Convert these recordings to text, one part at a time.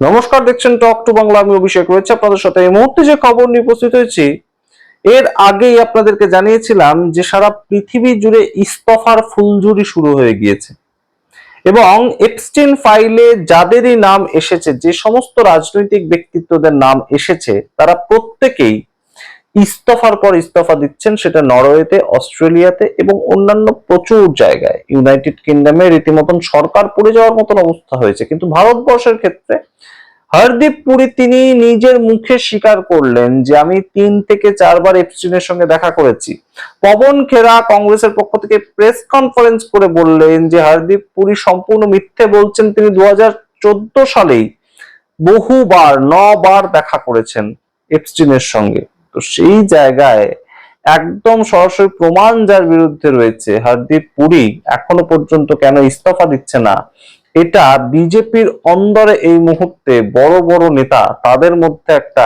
নমস্কার, দেখছেন talk to Bangla. আমি অভিষেক রয়েছে আপনাদের সাথে। এই মুহূর্তে যে খবর নিয়ে উপস্থিত হয়েছি, এর আগেই আপনাদেরকে জানিয়েছিলাম যে সারা পৃথিবী জুড়ে ইস্তফার ফুলঝুরি শুরু হয়ে গিয়েছে এবং এপস্টিন ফাইলে যাদেরই নাম এসেছে, যে সমস্ত রাজনৈতিক ব্যক্তিত্বদের নাম এসেছে, তারা প্রত্যেকেই ইস্তফার পর ইস্তফা দিচ্ছেন। সেটা নরওয়েতে, অস্ট্রেলিয়াতে এবং অন্যান্য প্রচুর জায়গায়। ইউনাইটেড কিংডমে রীতিমতন সরকার পড়ে যাওয়ার মতন অবস্থা হয়েছে। কিন্তু ভারতবর্ষের ক্ষেত্রে হরদীপ পুরী তিনি নিজের মুখে স্বীকার করলেন যে আমি 3 থেকে 4 বার এপস্টিনের সঙ্গে দেখা করেছি। পবন খেরা কংগ্রেসের পক্ষ থেকে প্রেস কনফারেন্স করে বললেন যে হরদীপ পুরী সম্পূর্ণ মিথ্যে বলছেন। তিনি 2014 সালেই বহুবার 9 বার দেখা করেছেন এপস্টিনের সঙ্গে। তো সেই জায়গায় একদম সরাসরি প্রমাণ যার বিরুদ্ধে রয়েছে, হরদীপ পুরী এখনো পর্যন্ত কেন ইস্তফা দিচ্ছে না, এটা বিজেপির অন্দরে এই মুহূর্তে বড় বড় নেতা তাদের মধ্যে একটা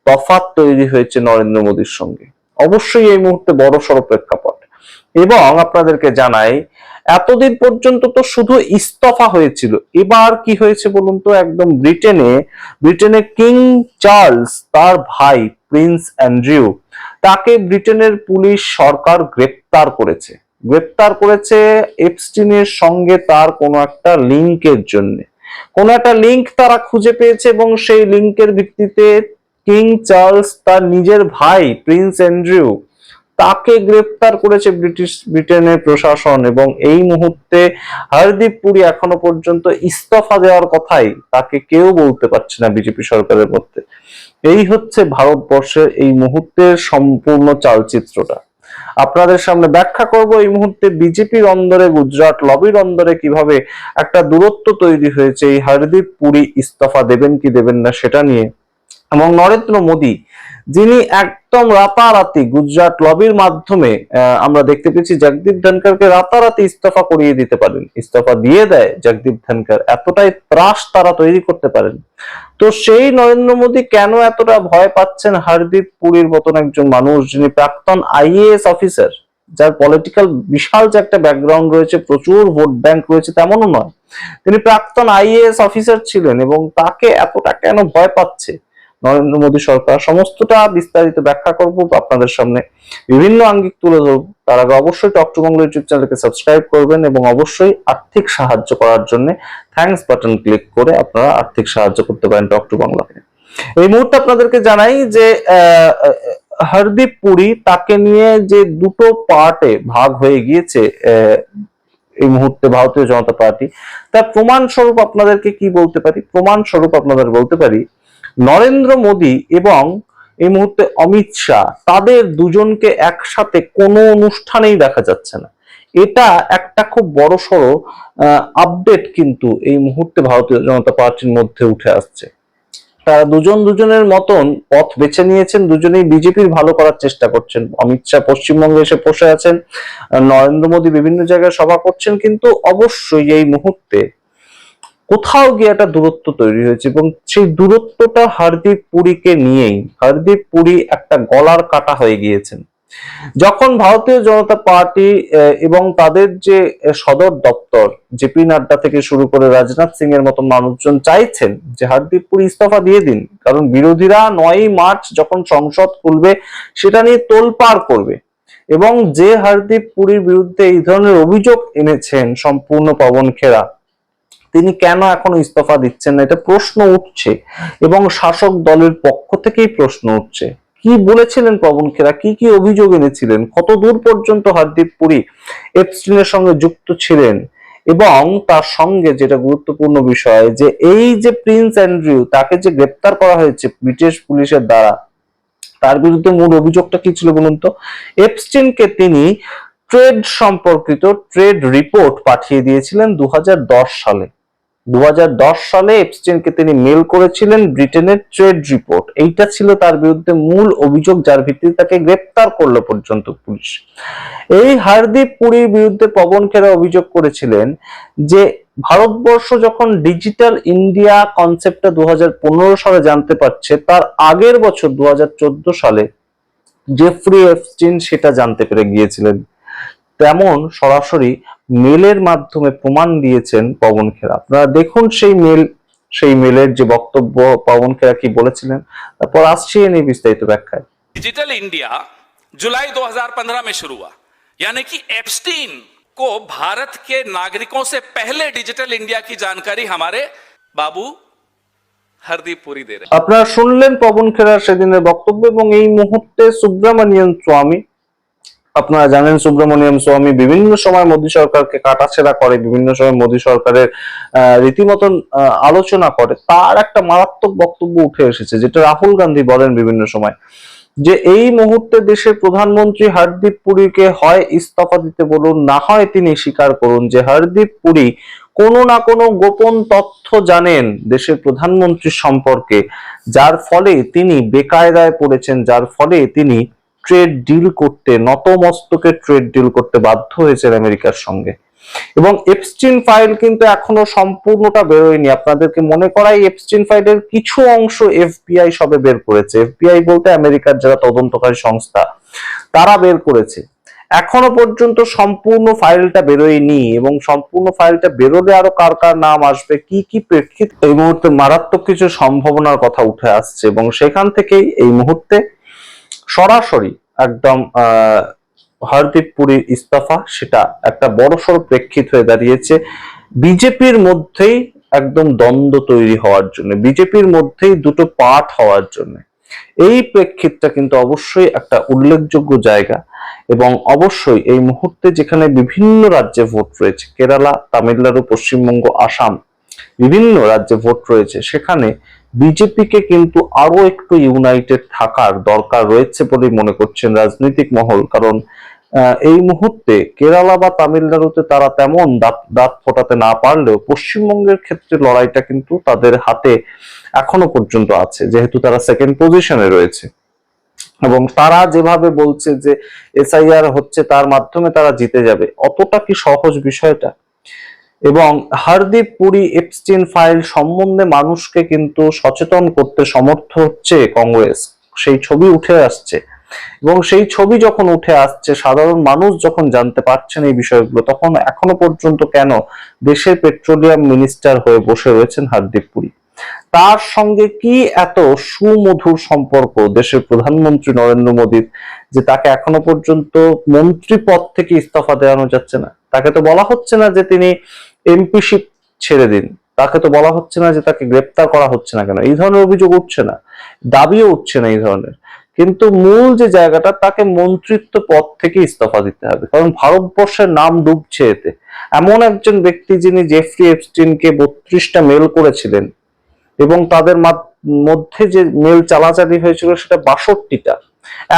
তফাৎ তৈরি হয়েছে নরেন্দ্র মোদীর সঙ্গে। অবশ্যই এই মুহূর্তে বড় সড় প্রেক্ষাপট। এবং আপনাদেরকে জানাই, এতদিন পর্যন্ত তো শুধু ইস্তফা হয়েছিল, এবার কি হয়েছে বলুন তো? একদম ব্রিটেনে কিং চার্লস, তার ভাই প্রিন্স অ্যান্ড্রিউ, তাকে ব্রিটেনের পুলিশ সরকার গ্রেপ্তার করেছে এপস্টিনের সঙ্গে তার কোনো একটা লিঙ্কের জন্য। কোনো একটা লিঙ্ক তারা খুঁজে পেয়েছে এবং সেই লিঙ্কের ভিত্তিতে কিং চার্লস তার নিজের ভাই প্রিন্স অ্যান্ড্রিউ, তাকে গ্রেপ্তার করেছে ব্রিটেনের প্রশাসন। এবং এই মুহূর্তে হরদীপ পুরী এখনো পর্যন্ত ইস্তফা দেওয়ার কথাই তাকে কেউ বলতে পারছে না বিজেপি সরকারের মধ্যে। এই হচ্ছে ভারতবর্ষের এই মুহূর্তের সম্পূর্ণ চালচিত্রটা। আপনাদের সামনে ব্যাখ্যা করব এই মুহূর্তে বিজেপির অন্দরে, গুজরাট লবির অন্দরে কিভাবে একটা দূরত্ব তৈরি হয়েছে এই হরদীপ পুরী ইস্তফা দেবেন কি দেবেন না সেটা নিয়ে। এবং নরেন্দ্র মোদী, যিনি একদম রাতারাতি গুজরাট লবির মাধ্যমে আমরা দেখতে পেয়েছি জগদীপ ধনখড়কে রাতারাতি ইস্তফা করিয়ে দিতে পারেন, ইস্তফা দিয়ে দেয় জগদীপ ধনখড়, এতটাই ত্রাস তারা তৈরি করতে পারেন। তো সেই নরেন্দ্র মোদী কেন এতটা ভয় পাচ্ছেন হরদীপ পুরীর মতন একজন মানুষ, যিনি প্রাক্তন আইএএস অফিসার, যার পলিটিক্যাল বিশাল যে একটা ব্যাকগ্রাউন্ড রয়েছে, প্রচুর ভোট ব্যাংক রয়েছে, তেমনও নয়। তিনি প্রাক্তন আইএএস অফিসার ছিলেন এবং তাকে এতটা কেন ভয় পাচ্ছে নরেন্দ্র মোদী সরকার, সমস্তটা বিস্তারিত ব্যাখ্যা করব আপনাদের সামনে, বিভিন্ন আঙ্গিক তুলে ধরব। তার আগে অবশ্যই টক টু বাংলা ইউটিউব চ্যানেলকে সাবস্ক্রাইব করবেন এবং অবশ্যই আর্থিক সাহায্য করার জন্য থ্যাঙ্কস বাটন ক্লিক করে আপনারা আর্থিক সাহায্য করতে পারেন টক টু বাংলাকে। এই মুহূর্তে আপনাদেরকে জানাই যে হরদীপ পুরী, তাকে নিয়ে যে দুটো পার্টে ভাগ হয়ে গিয়েছে এই মুহূর্তে ভারতীয় জনতা পার্টি, তার প্রমাণ স্বরূপ আপনাদেরকে কি বলতে পারি? প্রমাণ স্বরূপ আপনাদের বলতে পারি, নরেন্দ্র মোদী এবং এই মুহূর্তে অমিত শাহ, তাদের দুজনকে একসাথে কোনো অনুষ্ঠানেই দেখা যাচ্ছে না। এটা একটা খুব বড় সড়ো আপডেট কিন্তু এই মুহূর্তে ভারতীয় জনতা পার্টির মধ্যে উঠে আসছে। তারা দুজন দুজনের মতন পথ বেছে নিয়েছেন, দুজনেই বিজেপির ভালো করার চেষ্টা করছেন। অমিত শাহ পশ্চিমবঙ্গে এসে বসে আছেন, নরেন্দ্র মোদী বিভিন্ন জায়গায় সভা করছেন, কিন্তু অবশ্যই এই মুহূর্তে কোথাও গিয়ে একটা দূরত্ব তৈরি হয়েছে এবং সেই দূরত্বটা হরদীপ পুরীকে নিয়েই। হরদীপ পুরী একটা গলার কাটা হয়ে গিয়েছেন। যখন ভারতীয় জনতা পার্টি এবং তাদের যে সদর দপ্তর, জেপি নাড্ডা থেকে শুরু করে রাজনাথ সিং এর মতো মানুষজন চাইছেন যে হরদীপ পুরী ইস্তফা দিয়ে দিন, কারণ বিরোধীরা 9ই মার্চ যখন সংসদ খুলবে সেটা নিয়ে তোলপাড় করবে। এবং যে হরদীপ পুরীর বিরুদ্ধে এই ধরনের অভিযোগ এনেছেন সম্পূর্ণ পবন খেরা, তিনি কেন এখনো ইস্তফা দিচ্ছেন না, এটা প্রশ্ন উঠছে এবং শাসক দলের পক্ষ থেকেই প্রশ্ন উঠছে। কি বলেছিলেন পবন খেরা, কি কি অভিযোগ এনেছিলেন, কত দূর পর্যন্ত হরদীপ পুরী এপস্টিনের সঙ্গে যুক্ত ছিলেন, এবং তার সঙ্গে যেটা গুরুত্বপূর্ণ বিষয়, যে এই যে প্রিন্স অ্যান্ড্রিউ, তাকে যে গ্রেপ্তার করা হয়েছে ব্রিটিশ পুলিশের দ্বারা, তার বিরুদ্ধে মূল অভিযোগটা কি ছিল বলুন তো? এপস্টিনকে তিনি ট্রেড সম্পর্কিত ট্রেড রিপোর্ট পাঠিয়ে দিয়েছিলেন 2010 সালে। 2010 সালে এপস্টিনকে তিনি মেল করেছিলেন ব্রিটেনের ট্রেড রিপোর্ট, এইটা ছিল তার বিরুদ্ধে মূল অভিযোগ, যার ভিত্তিতে তাকে গ্রেপ্তার করলো পর্যন্ত পুলিশ। এই হরদীপ পুরীর বিরুদ্ধে পবন খেরা অভিযোগ করেছিলেন যে ভারতবর্ষ যখন ডিজিটাল ইন্ডিয়া কনসেপ্টটা 2015 সালে জানতে পারছে, তার আগের বছর 2014 সালে জেফ্রি এপস্টিন সেটা জানতে পেরে গিয়েছিলেন। তেমন সরাসরি মেলের মাধ্যমে প্রমাণ দিয়েছেন পবন খেরা। আপনারা দেখুন সেই মেল সেই মেলের যে বক্তব্য পবন খেরা কি বলেছিলেন, তারপর আসছি এ নিয়ে বিস্তারিত ব্যাখ্যায়। डिजिटल इंडिया जुलाई 2015 में शुरू हुआ, यानी कि एप्स्टीन को भारत के नागरिकों से पहले डिजिटल इंडिया की जानकारी हमारे बाबू हरदीप पुरी दे रहे। আপনারা শুনলেন পবন খেরার সেদিনের বক্তব্য, এবং এই মুহূর্তে সুব্রমণিয়ান স্বামী, আপনারা জানেন সুব্রমণিয়াম স্বামী বিভিন্ন সময় মোদী সরকারকে কাটাছেড়া করে, বিভিন্ন সময় মোদী সরকারের রীতিমতন আলোচনা করে। তার একটা মারাত্মক বক্তব্য উঠে এসেছে, যেটা রাহুল গান্ধী বলেন বিভিন্ন সময়, যে এই মুহূর্তে দেশের প্রধানমন্ত্রী হরদীপ পুরীকে হয় ইস্তফা দিতে বলুন, না হয় তিনি স্বীকার করুন যে হরদীপ পুরী কোনো না কোনো গোপন তথ্য জানেন দেশের প্রধানমন্ত্রী সম্পর্কে, যার ফলে তিনি বেকায়দায় পড়েছেন, যার ফলে তিনি ট্রেড ডিল করতে, নতমস্তকে ট্রেড ডিল করতে বাধ্য হয়েছেন আমেরিকার সঙ্গে। এবং এপস্টিন ফাইল কিন্তু এখনো সম্পূর্ণটা বেরোয়নি। আপনাদেরকে মনে করাই, এপস্টিন ফাইলের কিছু অংশ এফবিআই সবে বের করেছে। এফবিআই বলতে আমেরিকার যারা তদন্তকারী সংস্থা, তারা বের করেছে। এখনো পর্যন্ত সম্পূর্ণ ফাইলটা বেরোয়নি, এবং সম্পূর্ণ ফাইলটা বেরোলে আরো কার কার নাম আসবে, কি কি প্রেক্ষিত, এই মুহূর্তে মারাত্মক কিছু সম্ভাবনার কথা উঠে আসছে। এবং সেখান থেকেই এই মুহূর্তে সরাসরি একদম হরদীপ পুরীর ইস্তফা, সেটা একটা বড়সড় প্রেক্ষিত হয়ে দাঁড়িয়েছে বিজেপির মধ্যেই একদম দ্বন্দ্ব তৈরি হওয়ার জন্য, বিজেপির মধ্যেই দুটো পার্ট হওয়ার জন্য। এই প্রেক্ষিতটা কিন্তু অবশ্যই একটা উল্লেখযোগ্য জায়গা। এবং অবশ্যই এই মুহূর্তে যেখানে বিভিন্ন রাজ্যে ভোট রয়েছে, কেরালা, তামিলনাড়ু, পশ্চিমবঙ্গ, আসাম, বিভিন্ন রাজ্যে ভোট রয়েছে, সেখানে বিজেপিকে কিন্তু আরো একটু ইউনাইটেড থাকার দরকার রয়েছে বলে মনে করছেন রাজনৈতিক মহল। কারণ এই মুহূর্তে কেরালা বা তামিলনাড়ুতে তারা তেমন দাঁত ফোটাতে না পারলেও পশ্চিমবঙ্গের ক্ষেত্রে লড়াইটা কিন্তু তাদের হাতে এখনো পর্যন্ত আছে, যেহেতু তারা সেকেন্ড পজিশনে রয়েছে। এবং তারা যেভাবে বলছে যে এসআইআর হচ্ছে, তার মাধ্যমে তারা জিতে যাবে, অতটা কি সহজ বিষয়টা? এবং হরদীপ পুরী এপস্টিন ফাইল সম্বন্ধে মানুষকে কিন্তু সচেতন করতে সমর্থ হচ্ছে কংগ্রেস। সেই ছবি উঠে আসছে, এবং সেই ছবি যখন উঠে আসছে, সাধারণ মানুষ যখন জানতে পারছেন এই বিষয়গুলো, তখন এখনো পর্যন্ত কেন দেশের পেট্রোলিয়াম মিনিস্টার হয়ে বসে রয়েছেন হরদীপ পুরী? তার সঙ্গে কি এত সুমধুর সম্পর্ক দেশের প্রধানমন্ত্রী নরেন্দ্র মোদীর, যে তাকে এখনো পর্যন্ত মন্ত্রী পদ থেকে ইস্তফা দেওয়ানো যাচ্ছে না? তাকে তো বলা হচ্ছে না যে তিনি এমপিশিপ ছেড়ে দিন, তাকে তো বলা হচ্ছে না যে তাকে গ্রেপ্তার করা হচ্ছে না কেন, এই ধরনের অভিযোগ উঠছে না, দাবিও উঠছে না এই ধরনের। কিন্তু মূল যে জায়গাটা, তাকে মন্ত্রিত্ব পদ থেকে ইস্তফা দিতে হবে, কারণ ভারতবর্ষের নাম ডুবছে এতে। এমন একজন ব্যক্তি যিনি জেফরি এপস্টিনকে 32টা মেল করেছিলেন, এবং তাদের মধ্যে যে মেল চালাচালি হয়েছিল সেটা 62টা,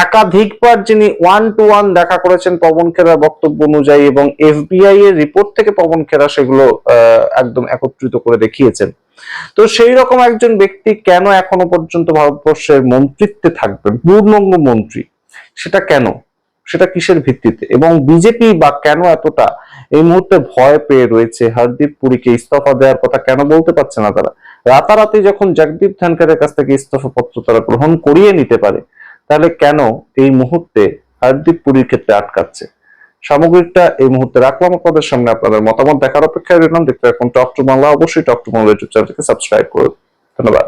একাধিকবার যিনি 1-to-1 দেখা করেছেন পবন খেরার বক্তব্য অনুযায়ী, এবং এফবিআই এর রিপোর্ট থেকে পবন খেরা সেগুলো একদম একত্রিত করে দেখিয়েছেন। তো সেই রকম একজন ব্যক্তি কেন এখনো পর্যন্ত ভারতবর্ষের মন্ত্রিত্বে থাকবেন, পূর্ণাঙ্গ মন্ত্রী? সেটা কেন? সেটা কিসের ভিত্তিতে? এবং বিজেপি বা কেন এতটা এই মুহূর্তে ভয় পেয়ে রয়েছে হরদীপ পুরীকে ইস্তফা দেওয়ার কথা কেন বলতে পারছে না তারা? রাতারাতি যখন জগদীপ ধনখড়ের কাছ থেকে ইস্তফা পত্র তারা গ্রহণ করিয়ে নিতে পারে, তাহলে কেন এই মুহূর্তে হরদীপ পুরীর ক্ষেত্রে আটকাচ্ছে? সামগ্রিকটা এই মুহূর্তে রাখলাম আপনাদের সামনে। আপনাদের মতামত দেখার অপেক্ষায় রইলাম। দেখতে এখন টক টু বাংলা। অবশ্যই টক টু বাংলা ইউটিউব চ্যানেলকে সাবস্ক্রাইব করুন। ধন্যবাদ।